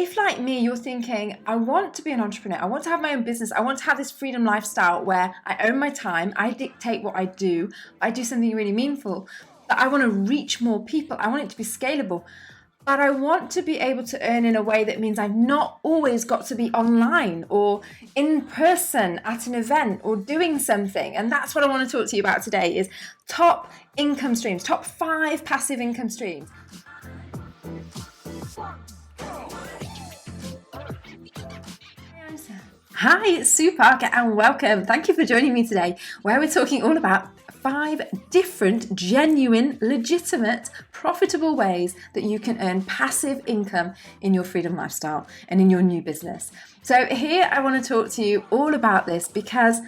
if like me, you're thinking, I want to be an entrepreneur, I want to have my own business, I want to have this freedom lifestyle where I own my time, I dictate what I do something really meaningful, but I want to reach more people, I want it to be scalable. But I want to be able to earn in a way that means I've not always got to be online or in person at an event or doing something. And that's what I want to talk to you about today is top income streams, top 5 passive income streams. Hi, it's Sue Parker and welcome. Thank you for joining me today, where we're talking all about 5 different, genuine, legitimate, profitable ways that you can earn passive income in your freedom lifestyle and in your new business. So here I want to talk to you all about this because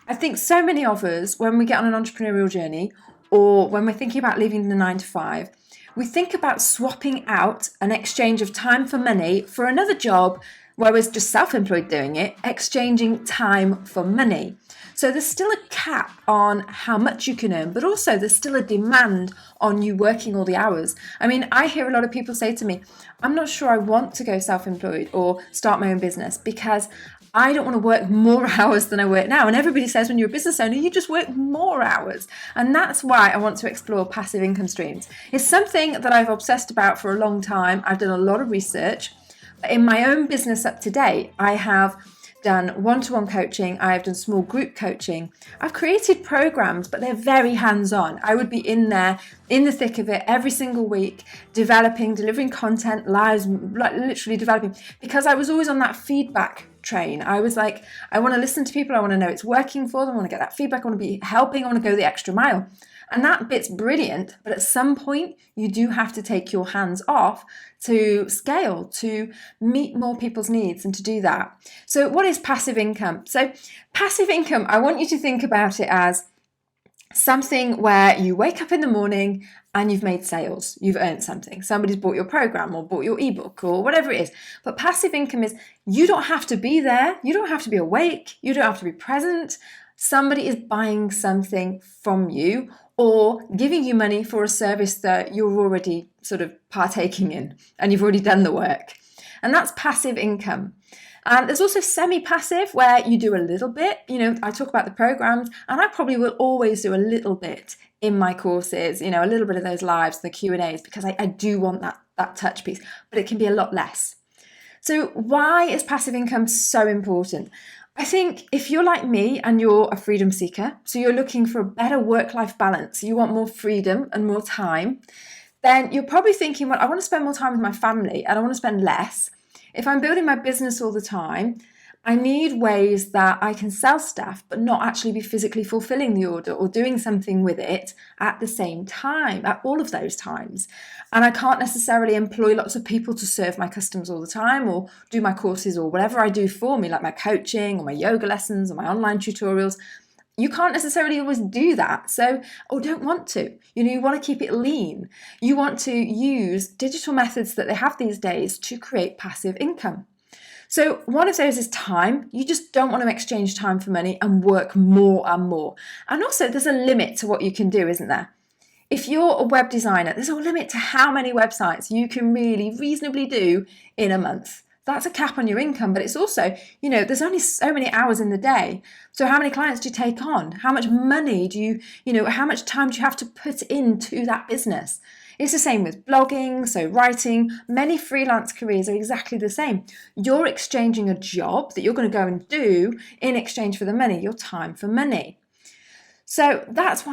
I think so many of us, when we get on an entrepreneurial journey or when we're thinking about leaving the 9 to 5, we think about swapping out an exchange of time for money for another job where we're just self-employed doing it, exchanging time for money. So there's still a cap on how much you can earn, but also there's still a demand on you working all the hours. I mean, I hear a lot of people say to me, I'm not sure I want to go self-employed or start my own business because I don't want to work more hours than I work now. And everybody says when you're a business owner, you just work more hours. And that's why I want to explore passive income streams. It's something that I've obsessed about for a long time. I've done a lot of research. In my own business up to date, I have done one-to-one coaching, I've done small group coaching, I've created programs, but they're very hands-on. I would be in there, in the thick of it, every single week, developing, delivering content, lives, like literally developing, because I was always on that feedback train. I was like, I want to listen to people, I want to know it's working for them, I want to get that feedback, I want to be helping, I want to go the extra mile. And that bit's brilliant, but at some point you do have to take your hands off to scale, to meet more people's needs and to do that. So what is passive income? So passive income, I want you to think about it as something where you wake up in the morning and you've made sales, you've earned something. Somebody's bought your program or bought your ebook or whatever it is. But passive income is you don't have to be there, you don't have to be awake, you don't have to be present. Somebody is buying something from you or giving you money for a service that you're already sort of partaking in and you've already done the work. And that's passive income. And there's also semi-passive where you do a little bit. You know, I talk about the programs and I probably will always do a little bit in my courses, you know, a little bit of those lives, the Q&As, because I do want that touch piece, but it can be a lot less. So why is passive income so important? I think if you're like me and you're a freedom seeker, so you're looking for a better work-life balance, you want more freedom and more time, then you're probably thinking, well, I want to spend more time with my family and I want to spend less. If I'm building my business all the time, I need ways that I can sell stuff but not actually be physically fulfilling the order or doing something with it at the same time, at all of those times. And I can't necessarily employ lots of people to serve my customers all the time or do my courses or whatever I do for me, like my coaching or my yoga lessons or my online tutorials. You can't necessarily always do that. So, or don't want to. You know, you want to keep it lean. You want to use digital methods that they have these days to create passive income. So one of those is time. You just don't want to exchange time for money and work more and more. And also there's a limit to what you can do, isn't there? If you're a web designer, there's a limit to how many websites you can really reasonably do in a month. That's a cap on your income, but it's also, you know, there's only so many hours in the day. So how many clients do you take on? How much money do you how much time do you have to put into that business? It's the same with blogging, so writing. Many freelance careers are exactly the same. You're exchanging a job that you're going to go and do in exchange for the money, your time for money. So that's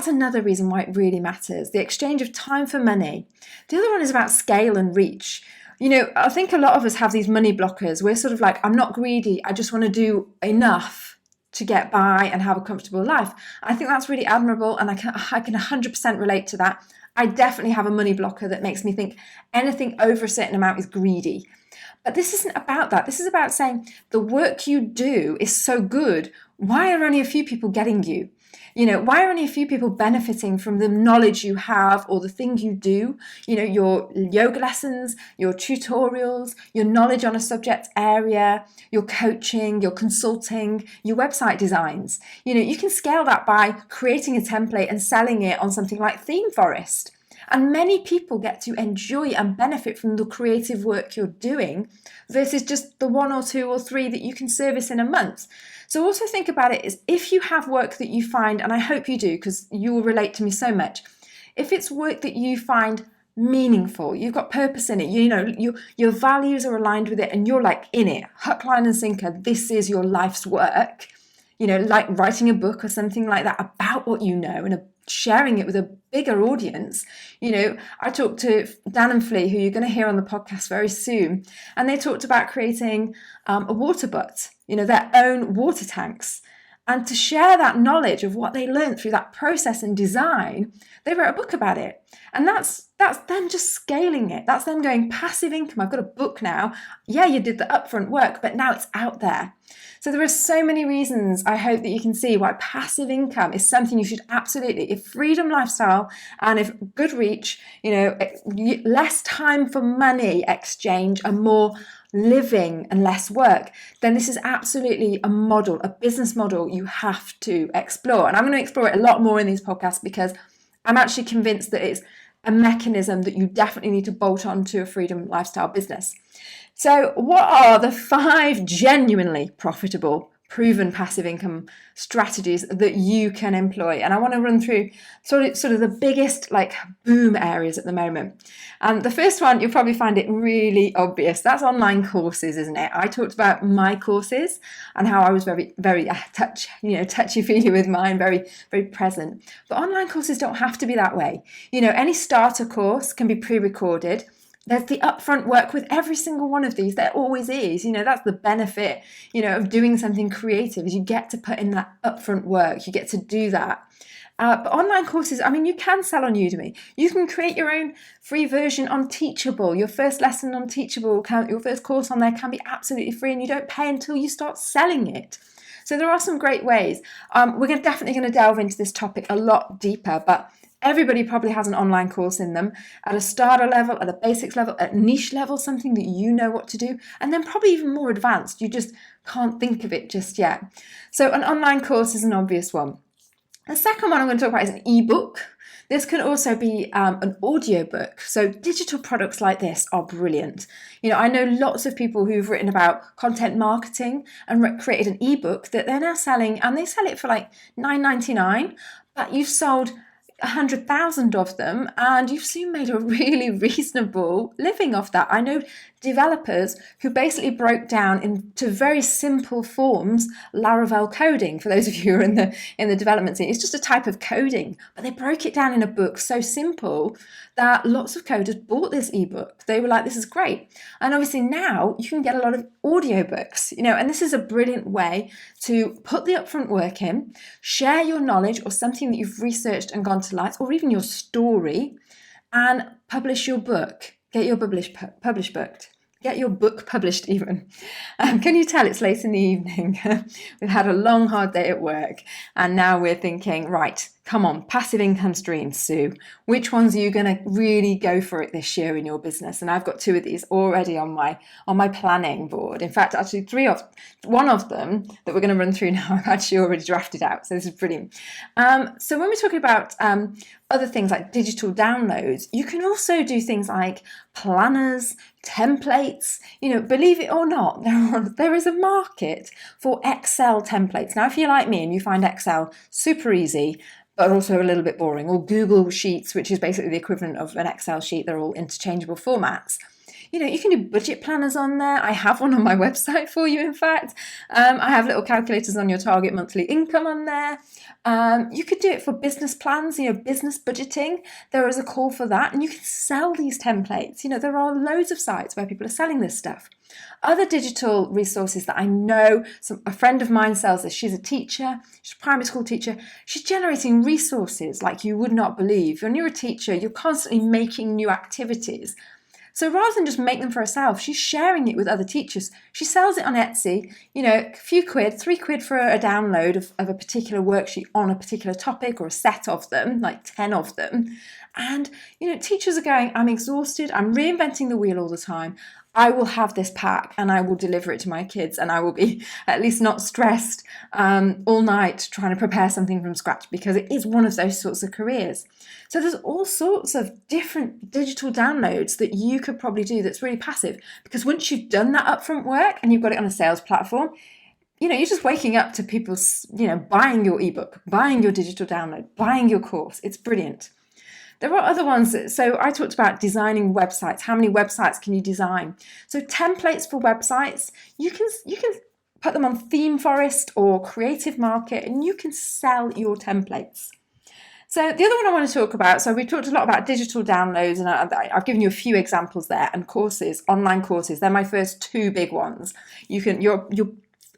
another reason why it really matters, the exchange of time for money. The other one is about scale and reach. You know, I think a lot of us have these money blockers. We're sort of like, I'm not greedy. I just want to do enough to get by and have a comfortable life. I think that's really admirable. And I can 100% relate to that. I definitely have a money blocker that makes me think anything over a certain amount is greedy. But this isn't about that. This is about saying the work you do is so good. Why are only a few people getting you? You know, why are only a few people benefiting from the knowledge you have or the thing you do? You know, your yoga lessons, your tutorials, your knowledge on a subject area, your coaching, your consulting, your website designs. You know, you can scale that by creating a template and selling it on something like ThemeForest. And many people get to enjoy and benefit from the creative work you're doing versus just the 1 or 2 or 3 that you can service in a month. So also think about it as if you have work that you find, and I hope you do because you will relate to me so much, if it's work that you find meaningful, you've got purpose in it, your values are aligned with it, and you're like in it, hook, line and sinker, this is your life's work, like writing a book or something like that about what you know and sharing it with a bigger audience. I talked to Dan and Flea, who you're going to hear on the podcast very soon, and they talked about creating a water butt, their own water tanks. And to share that knowledge of what they learned through that process and design, they wrote a book about it. And that's them just scaling it. That's them going passive income. I've got a book now. Yeah, you did the upfront work, but now it's out there. So there are so many reasons I hope that you can see why passive income is something you should absolutely, if freedom lifestyle and if good reach, less time for money exchange and more living and less work, then this is absolutely a model, a business model you have to explore. And I'm going to explore it a lot more in these podcasts because I'm actually convinced that it's a mechanism that you definitely need to bolt onto a freedom lifestyle business. So what are the 5 genuinely profitable, proven passive income strategies that you can employ? And I want to run through sort of the biggest boom areas at the moment. And the first one, you'll probably find it really obvious. That's online courses, isn't it? I talked about my courses and how I was very, very touchy-feely with mine, very, very present. But online courses don't have to be that way. Any starter course can be pre-recorded. There's the upfront work with every single one of these. There always is. That's the benefit, of doing something creative is you get to put in that upfront work. You get to do that. But online courses, you can sell on Udemy. You can create your own free version on Teachable. Your first lesson on Teachable, your first course on there can be absolutely free and you don't pay until you start selling it. So there are some great ways. We're definitely going to delve into this topic a lot deeper, but everybody probably has an online course in them at a starter level, at a basics level, at niche level, something that you know what to do, and then probably even more advanced. You just can't think of it just yet. So an online course is an obvious one. The second one I'm going to talk about is an ebook. This can also be an audiobook. So digital products like this are brilliant. I know lots of people who've written about content marketing and created an ebook that they're now selling, and they sell it for $9.99, but you've sold 100,000 of them and you've soon made a really reasonable living off that. I know developers who basically broke down into very simple forms Laravel coding. For those of you who are in the development scene, it's just a type of coding, but they broke it down in a book so simple that lots of coders bought this ebook. They were like, this is great. And obviously now you can get a lot of audiobooks, and this is a brilliant way to put the upfront work in, share your knowledge or something that you've researched and gone to light, or even your story, and publish your book. Get your book published even. Can you tell it's late in the evening? We've had a long, hard day at work, and now we're thinking, right, come on, passive income streams, Sue. Which ones are you going to really go for it this year in your business? And I've got 2 of these already on my planning board. In fact, actually one of them that we're going to run through now, I've actually already drafted out. So this is brilliant. So when we're talking about other things like digital downloads, you can also do things like planners, templates. Believe it or not, there is a market for Excel templates. Now, if you're like me and you find Excel super easy, but also a little bit boring, or Google Sheets, which is basically the equivalent of an Excel sheet, they're all interchangeable formats. You can do budget planners on there. I have one on my website for you, in fact. I have little calculators on your target monthly income on there. You could do it for business plans, business budgeting. There is a call for that, and you can sell these templates. There are loads of sites where people are selling this stuff. Other digital resources that I know, a friend of mine sells this. She's a teacher, she's a primary school teacher. She's generating resources like you would not believe. When you're a teacher, you're constantly making new activities. So rather than just make them for herself, she's sharing it with other teachers. She sells it on Etsy, a few quid, £3 for a download of a particular worksheet on a particular topic, or a set of them, like 10 of them. And, teachers are going, I'm exhausted, I'm reinventing the wheel all the time. I will have this pack and I will deliver it to my kids, and I will be at least not stressed all night trying to prepare something from scratch, because it is one of those sorts of careers. So there's all sorts of different digital downloads that you could probably do that's really passive, because once you've done that upfront work and you've got it on a sales platform, you're just waking up to people, buying your ebook, buying your digital download, buying your course. It's brilliant. There are other ones. So I talked about designing websites. How many websites can you design? So templates for websites, you can put them on ThemeForest or Creative Market, and you can sell your templates. So the other one I want to talk about, so we talked a lot about digital downloads, and I've given you a few examples there, and courses, online courses. They're my first two big ones.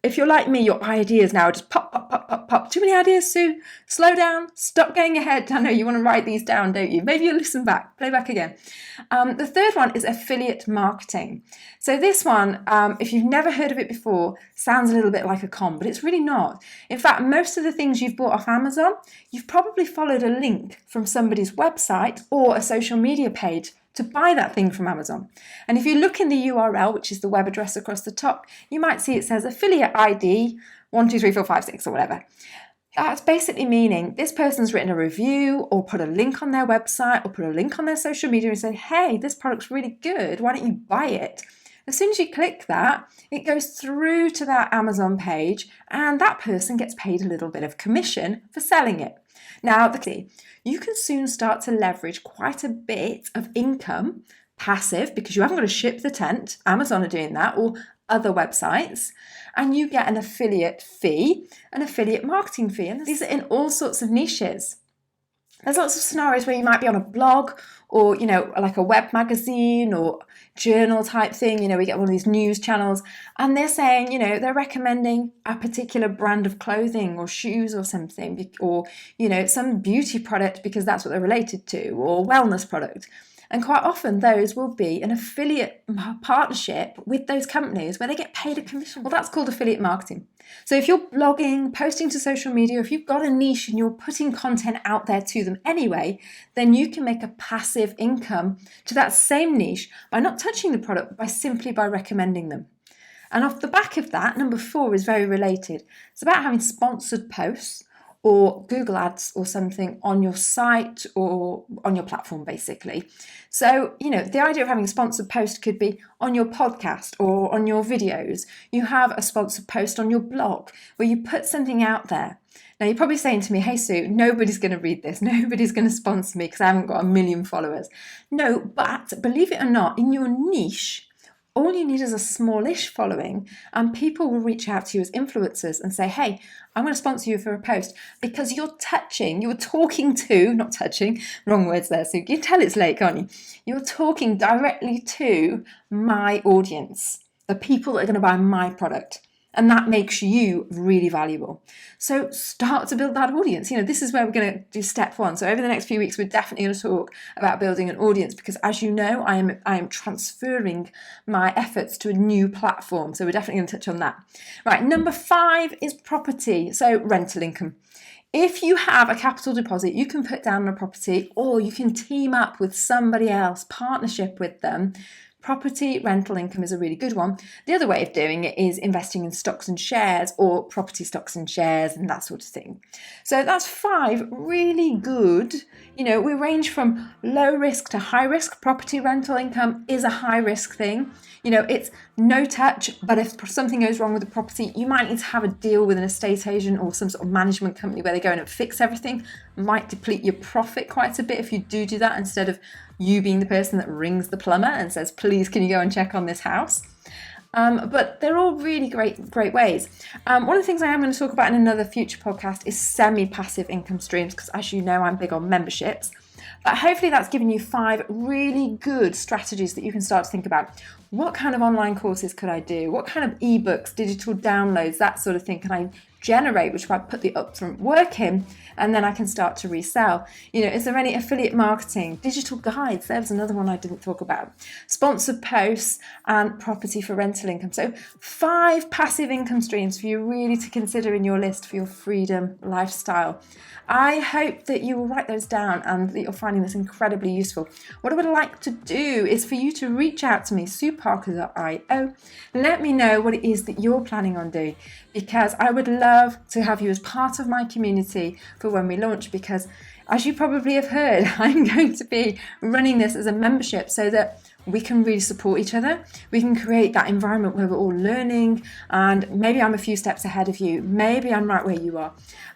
If you're like me, your ideas now just pop, pop, pop, pop, pop. Too many ideas, Sue. Slow down. Stop going ahead. I know you want to write these down, don't you? Maybe you listen back, play back again. The third one is affiliate marketing. So this one, if you've never heard of it before, sounds a little bit like a con, but it's really not. In fact, most of the things you've bought off Amazon, you've probably followed a link from somebody's website or a social media page to buy that thing from Amazon. And if you look in the URL, which is the web address across the top, you might see it says affiliate ID 123456 or whatever. That's basically meaning this person's written a review or put a link on their website or put a link on their social media and said, hey, this product's really good, why don't you buy it? As soon as you click that, it goes through to that Amazon page, and that person gets paid a little bit of commission for selling it. Now, you can soon start to leverage quite a bit of income, passive, because you haven't got to ship the tent. Amazon are doing that, or other websites, and you get an affiliate fee, an affiliate marketing fee. And these are in all sorts of niches. There's lots of scenarios where you might be on a blog or, like a web magazine or journal type thing. We get one of these news channels, and they're saying, they're recommending a particular brand of clothing or shoes or something, or, some beauty product because that's what they're related to, or wellness product. And quite often those will be an affiliate partnership with those companies where they get paid a commission. Well, that's called affiliate marketing. So if you're blogging, posting to social media, if you've got a niche and you're putting content out there to them anyway, then you can make a passive income to that same niche by not touching the product, by recommending them. And off the back of that, number 4 is very related. It's about having sponsored posts or Google Ads or something on your site or on your platform, basically. So, the idea of having a sponsored post could be on your podcast or on your videos. You have a sponsored post on your blog where you put something out there. Now, you're probably saying to me, hey, Sue, nobody's going to read this. Nobody's going to sponsor me because I haven't got 1 million followers. No, but believe it or not, in your niche, all you need is a smallish following, and people will reach out to you as influencers and say, hey, I'm going to sponsor you for a post because not touching, wrong words there, so you can tell it's late, can't you? You're talking directly to my audience, the people that are going to buy my product. And that makes you really valuable. So start to build that audience. This is where we're going to do step 1. So over the next few weeks, we're definitely going to talk about building an audience, because as you know, I am transferring my efforts to a new platform. So we're definitely going to touch on that. Right, number 5 is property. So rental income. If you have a capital deposit, you can put down on a property, or you can team up with somebody else, partnership with them. Property rental income is a really good one. The other way of doing it is investing in stocks and shares, or property stocks and shares, and that sort of thing. So that's 5 really good. We range from low risk to high risk. Property rental income is a high risk thing. It's no touch, but if something goes wrong with the property, you might need to have a deal with an estate agent or some sort of management company where they go in and fix everything. Might deplete your profit quite a bit if you do that, instead of you being the person that rings the plumber and says, please, can you go and check on this house? But they're all really great ways. One of the things I am going to talk about in another future podcast is semi-passive income streams, because as you know, I'm big on memberships. But hopefully that's given you 5 really good strategies that you can start to think about. What kind of online courses could I do? What kind of ebooks, digital downloads, that sort of thing can I generate, which I put the upfront work in, and then I can start to resell. Is there any affiliate marketing, digital guides? There's another one I didn't talk about. Sponsored posts and property for rental income. So 5 passive income streams for you really to consider in your list for your freedom lifestyle. I hope that you will write those down and that you're finding this incredibly useful. What I would like to do is for you to reach out to me, sueparker.io. Let me know what it is that you're planning on doing, because I would love to have you as part of my community for when we launch, because as you probably have heard, I'm going to be running this as a membership so that we can really support each other. We can create that environment where we're all learning, and maybe I'm a few steps ahead of you. Maybe I'm right where you are.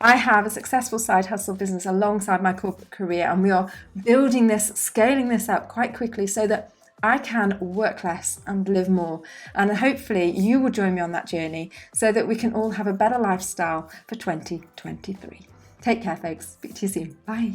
I have a successful side hustle business alongside my corporate career, and we are building this, scaling this up quite quickly so that I can work less and live more. And hopefully you will join me on that journey so that we can all have a better lifestyle for 2023. Take care, folks. Speak to you soon. Bye.